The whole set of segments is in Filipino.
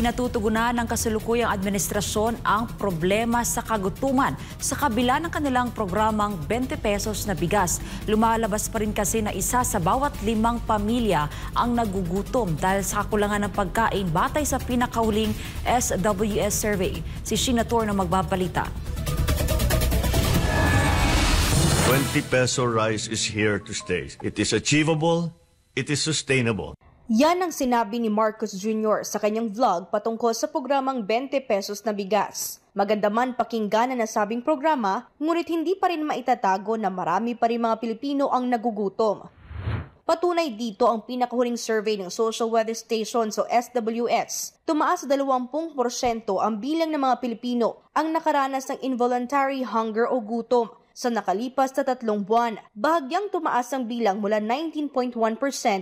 Hindi natutugunan ng kasalukuyang administrasyon ang problema sa kagutuman sa kabila ng kanilang programang 20 pesos na bigas. Lumalabas pa rin kasi na isa sa bawat 5 pamilya ang nagugutom dahil sa kakulangan ng pagkain batay sa pinakahuling SWS survey. Si Sheena Torno magbabalita. 20 peso rice is here to stay. It is achievable, it is sustainable. Yan ang sinabi ni Marcos Jr. sa kanyang vlog patungkol sa programang 20 pesos na bigas. Maganda man pakinggan na nasabing programa, ngunit hindi pa rin maitatago na marami pa rin mga Pilipino ang nagugutom. Patunay dito ang pinakahuling survey ng Social Weather Station o SWS. Tumaas 20% ang bilang ng mga Pilipino ang nakaranas ng involuntary hunger o gutom. Sa nakalipas na 3 buwan, bahagyang tumaas ang bilang mula 19.1%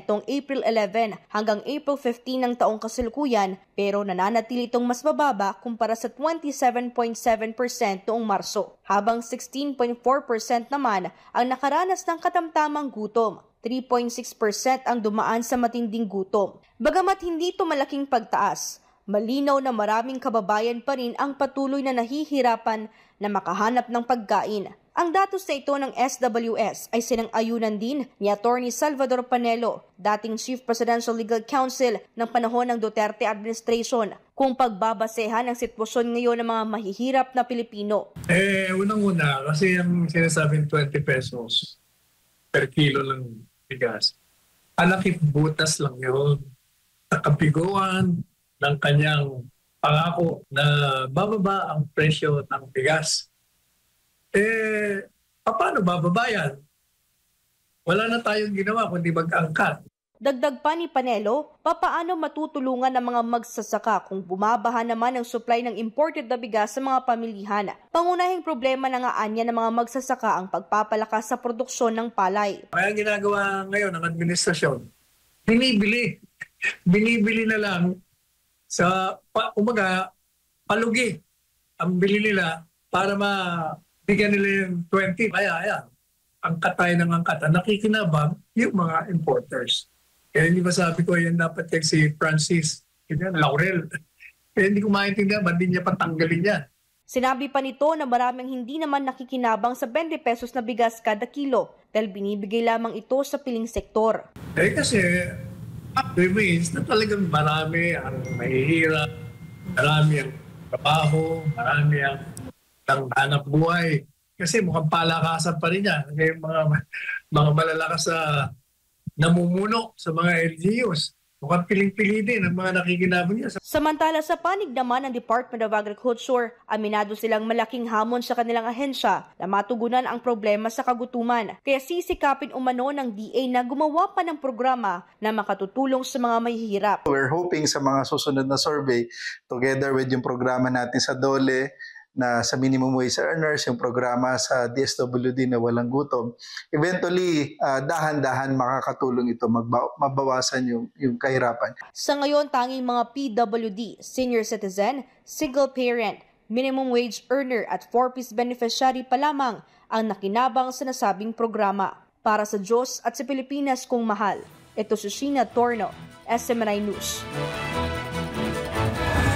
noong April 11 hanggang April 15 ng taong kasalukuyan, pero nananatili itong mas bababa kumpara sa 27.7% noong Marso, habang 16.4% naman ang nakaranas ng katamtamang gutom. 3.6% ang dumaan sa matinding gutom. Bagamat hindi ito malaking pagtaas, malinaw na maraming kababayan pa rin ang patuloy na nahihirapan na makahanap ng pagkain. Ang datos na ito ng SWS ay sinang-ayunan din ni Attorney Salvador Panelo, dating Chief Presidential Legal Counsel ng panahon ng Duterte Administration, kung pagbabasehan ang sitwasyon ngayon ng mga mahihirap na Pilipino. Unang-una, kasi ang sinasabing 20 pesos per kilo ng bigas, alakip butas lang yun. Nakabiguan ng kanyang pangako na bababa ang presyo ng bigas. Paano bababayan? Wala na tayong ginawa kundi mag-angkat. Dagdag pa ni Panelo, papaano matutulungan ang mga magsasaka kung bumabaha naman ang supply ng imported na bigas sa mga pamilihan? Pangunahing problema na nga anya ng mga magsasaka ang pagpapalakas sa produksyon ng palay. Kaya ginagawa ngayon ng administrasyon, binibili. Binibili na lang sa, palugi. Ang bili nila para bigyan nila yung 20. Kaya ayan, angkat tayo ng angkat. Ang nakikinabang yung mga importers. Kaya hindi ba sabi ko, yan dapat yan si Francis, yan, Laurel. Kaya hindi ko maintindihan, ba't di niya patanggalin yan? Sinabi pa nito na maraming hindi naman nakikinabang sa 20 pesos na bigas kada kilo dahil binibigay lamang ito sa piling sektor. Kasi, means na talagang marami ang mahihirap, marami ang trabaho, marami ang hanap buhay. Kasi mukhang palakasan pa rin yan. Kaya mga malalakas sa namumuno sa mga LGUs. Mukhang piling-pili din ang mga nakikinabang niya. Samantala sa panig naman ng Department of Agriculture, aminado silang malaking hamon sa kanilang ahensya na matugunan ang problema sa kagutuman. Kaya sisikapin umano ng DA na gumawa pa ng programa na makatutulong sa mga mahihirap. We're hoping sa mga susunod na survey, together with yung programa natin sa DOLE, na sa minimum wage earners, yung programa sa DSWD na walang gutom, eventually, dahan-dahan makakatulong ito, mabawasan yung kahirapan. Sa ngayon, tanging mga PWD, senior citizen, single parent, minimum wage earner at 4-piece beneficiary pa lamang ang nakinabang sa nasabing programa. Para sa Diyos at sa Pilipinas kung mahal, ito si Sheena Torno, SMNI News.